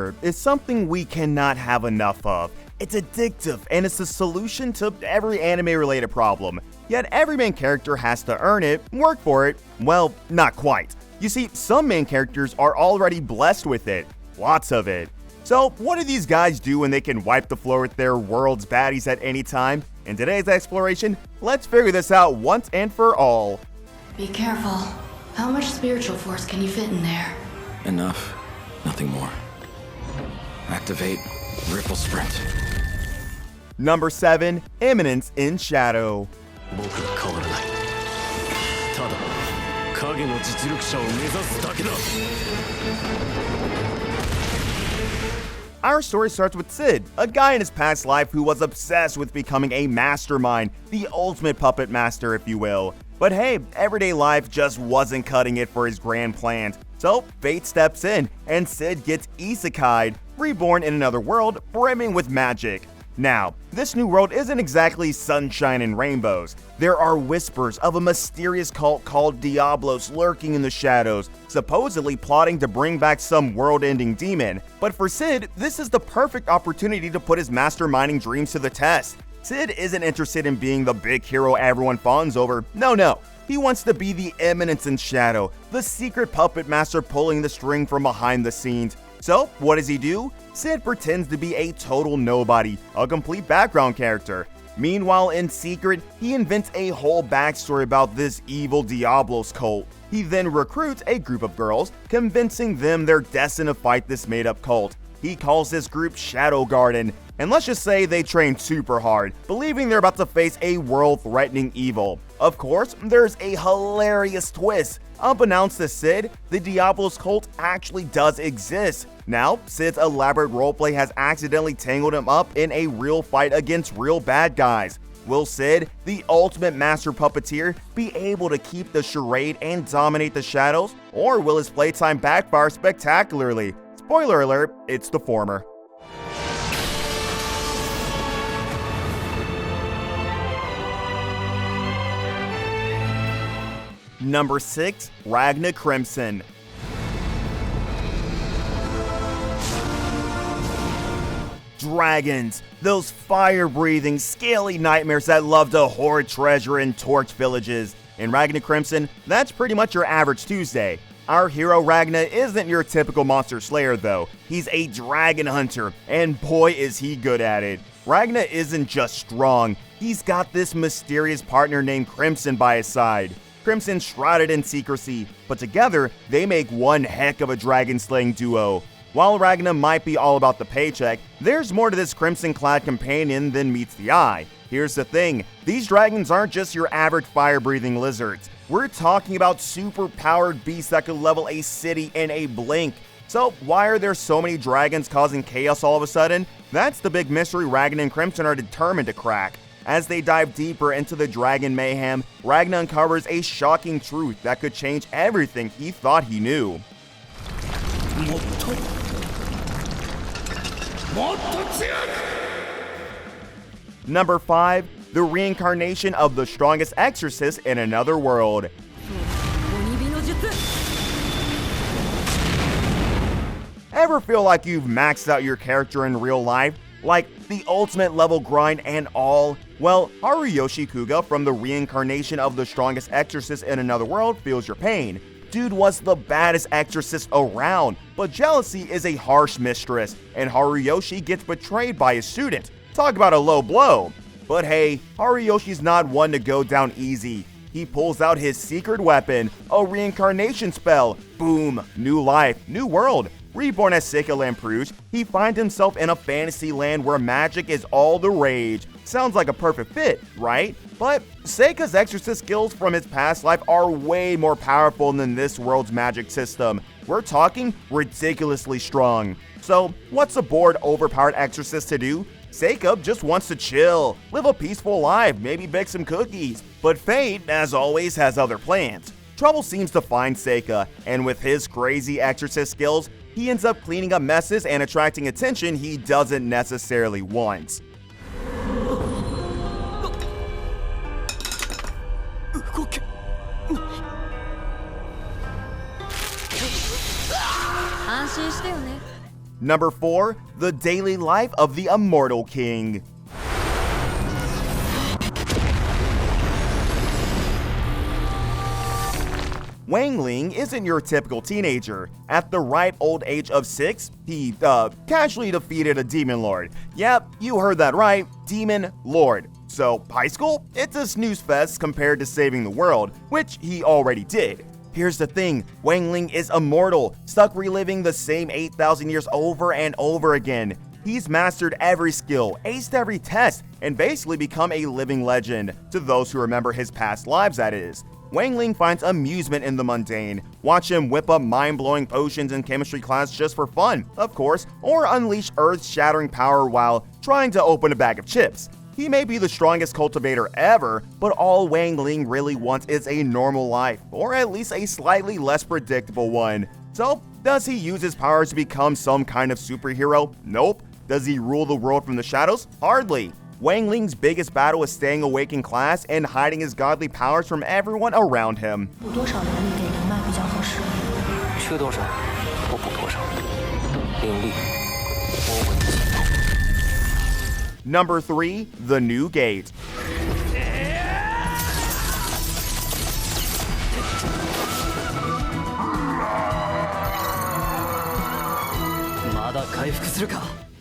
Horror is something we cannot have enough of. It's addictive and it's the solution to every anime-related problem. Yet every main character has to earn it, work for it. Well, not quite. You see, some main characters are already blessed with it. Lots of it. So, what do these guys do when they can wipe the floor with their world's baddies at any time? In today's exploration, let's figure this out once and for all. Be careful. How much spiritual force can you fit in there? Enough. Nothing more. Activate Ripple Sprint. Number 7. Imminence in Shadow. Our story starts with Sid, a guy in his past life who was obsessed with becoming a mastermind, the ultimate puppet master if you will. But hey, everyday life just wasn't cutting it for his grand plans. So fate steps in and Sid gets isekai'd, reborn in another world brimming with magic. Now, this new world isn't exactly sunshine and rainbows. There are whispers of a mysterious cult called Diablos lurking in the shadows, supposedly plotting to bring back some world-ending demon. But for Sid, this is the perfect opportunity to put his masterminding dreams to the test. Sid isn't interested in being the big hero everyone fawns over. No. He wants to be the Imminence in Shadow, the secret puppet master pulling the string from behind the scenes. So, what does he do? Sid pretends to be a total nobody, a complete background character. Meanwhile, in secret, he invents a whole backstory about this evil Diablos cult. He then recruits a group of girls, convincing them they're destined to fight this made-up cult. He calls this group Shadow Garden, and let's just say they train super hard, believing they're about to face a world-threatening evil. Of course, there's a hilarious twist. Unbeknownst to Sid, the Diablos cult actually does exist. Now, Sid's elaborate roleplay has accidentally tangled him up in a real fight against real bad guys. Will Sid, the ultimate master puppeteer, be able to keep the charade and dominate the shadows? Or will his playtime backfire spectacularly? Spoiler alert, it's the former. Number 6. Ragna Crimson. Dragons, those fire-breathing, scaly nightmares that love to hoard treasure and torch villages. In Ragna Crimson, that's pretty much your average Tuesday. Our hero Ragna isn't your typical monster slayer though. He's a dragon hunter, and boy is he good at it. Ragna isn't just strong, he's got this mysterious partner named Crimson by his side. Crimson's shrouded in secrecy, but together they make one heck of a dragon-slaying duo. While Ragna might be all about the paycheck, there's more to this crimson-clad companion than meets the eye. Here's the thing, these dragons aren't just your average fire-breathing lizards. We're talking about super-powered beasts that could level a city in a blink. So why are there so many dragons causing chaos all of a sudden? That's the big mystery Ragna and Crimson are determined to crack. As they dive deeper into the dragon mayhem, Ragna uncovers a shocking truth that could change everything he thought he knew. Number 5. The reincarnation of the strongest exorcist in another world. Ever feel like you've maxed out your character in real life? Like the ultimate level grind and all? Well, Haruyoshi Kuga from the reincarnation of the strongest exorcist in another world feels your pain. Dude was the baddest exorcist around, but jealousy is a harsh mistress, and Haruyoshi gets betrayed by his student. Talk about a low blow. But hey, Haruyoshi's not one to go down easy. He pulls out his secret weapon, a reincarnation spell. Boom, new life, new world. Reborn as Seika Lamperouge, he finds himself in a fantasy land where magic is all the rage. Sounds like a perfect fit, right? But Seika's exorcist skills from his past life are way more powerful than this world's magic system. We're talking ridiculously strong. So, what's a bored, overpowered exorcist to do? Seika just wants to chill, live a peaceful life, maybe bake some cookies. But fate, as always, has other plans. Trouble seems to find Seika, and with his crazy exorcist skills, he ends up cleaning up messes and attracting attention he doesn't necessarily want. Number 4, the daily life of the Immortal King. Wang Ling isn't your typical teenager. At the ripe old age of 6, he, casually defeated a demon lord. Yep, you heard that right, demon lord. So, high school? It's a snooze fest compared to saving the world, which he already did. Here's the thing, Wang Ling is immortal, stuck reliving the same 8,000 years over and over again. He's mastered every skill, aced every test, and basically become a living legend, to those who remember his past lives that is. Wang Ling finds amusement in the mundane. Watch him whip up mind-blowing potions in chemistry class just for fun, of course, or unleash earth-shattering power while trying to open a bag of chips. He may be the strongest cultivator ever, but all Wang Ling really wants is a normal life, or at least a slightly less predictable one. So, does he use his powers to become some kind of superhero? Nope. Does he rule the world from the shadows? Hardly. Wang Ling's biggest battle is staying awake in class and hiding his godly powers from everyone around him. Number 3, the New Gate.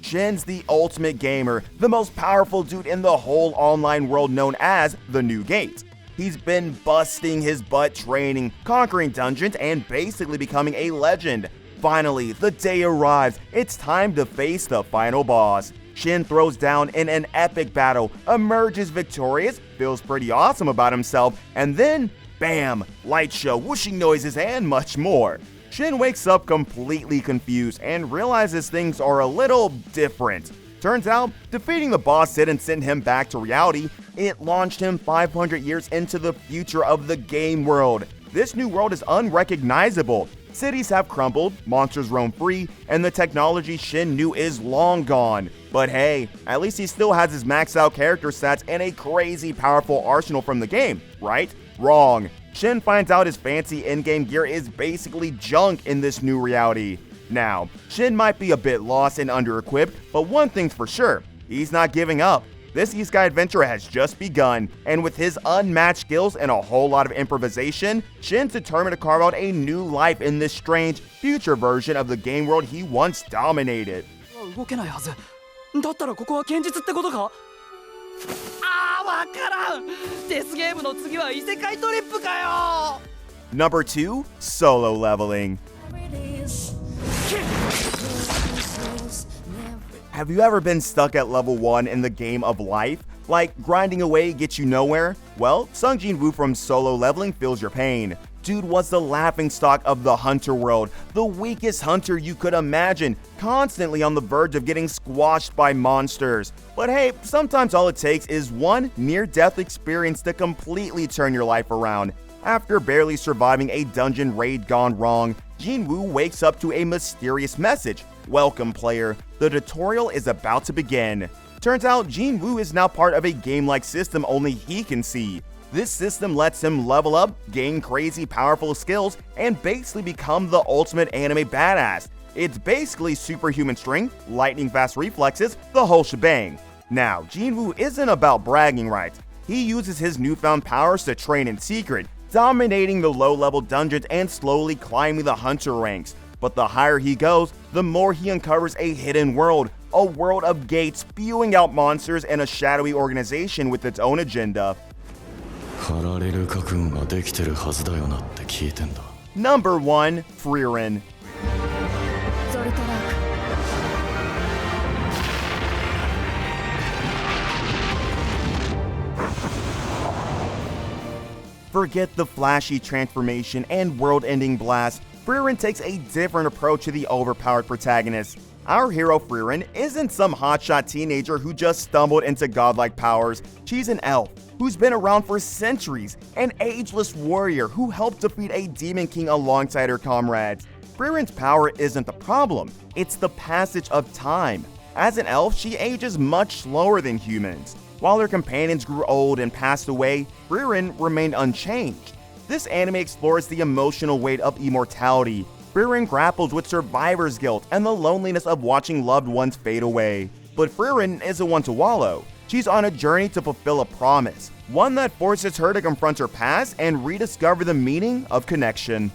Shin's the ultimate gamer, the most powerful dude in the whole online world known as the New Gate. He's been busting his butt training, conquering dungeons, and basically becoming a legend. Finally, the day arrives. It's time to face the final boss. Shin throws down in an epic battle, emerges victorious, feels pretty awesome about himself, and then, bam, light show, whooshing noises, and much more. Shin wakes up completely confused and realizes things are a little different. Turns out, defeating the boss didn't send him back to reality, it launched him 500 years into the future of the game world. This new world is unrecognizable. Cities have crumbled, monsters roam free, and the technology Shin knew is long gone. But hey, at least he still has his maxed out character stats and a crazy powerful arsenal from the game, right? Wrong. Shin finds out his fancy in-game gear is basically junk in this new reality. Now, Shin might be a bit lost and under-equipped, but one thing's for sure, he's not giving up. This Isekai adventure has just begun, and with his unmatched skills and a whole lot of improvisation, Shin's determined to carve out a new life in this strange, future version of the game world he once dominated. Number 2, solo leveling. Have you ever been stuck at level 1 in the game of life? Like, grinding away gets you nowhere? Well, Sung Jin-woo from Solo Leveling feels your pain. Dude was the laughingstock of the hunter world, the weakest hunter you could imagine, constantly on the verge of getting squashed by monsters. But hey, sometimes all it takes is one near-death experience to completely turn your life around. After barely surviving a dungeon raid gone wrong, Jin-woo wakes up to a mysterious message. Welcome, player. The tutorial is about to begin. Turns out Jin-woo is now part of a game-like system only he can see. This system lets him level up, gain crazy powerful skills, and basically become the ultimate anime badass. It's basically superhuman strength, lightning fast reflexes, the whole shebang. Now, Jin-woo isn't about bragging rights. He uses his newfound powers to train in secret, dominating the low-level dungeons and slowly climbing the hunter ranks. But the higher he goes, the more he uncovers a hidden world, a world of gates spewing out monsters and a shadowy organization with its own agenda. Number 1, Frieren. Forget the flashy transformation and world-ending blast. Frieren takes a different approach to the overpowered protagonist. Our hero Frieren isn't some hotshot teenager who just stumbled into godlike powers. She's an elf who's been around for centuries, an ageless warrior who helped defeat a demon king alongside her comrades. Frieren's power isn't the problem, it's the passage of time. As an elf, she ages much slower than humans. While her companions grew old and passed away, Frieren remained unchanged. This anime explores the emotional weight of immortality. Frieren Frieren grapples with survivor's guilt and the loneliness of watching loved ones fade away. But Frieren isn't one to wallow. She's on a journey to fulfill a promise, one that forces her to confront her past and rediscover the meaning of connection.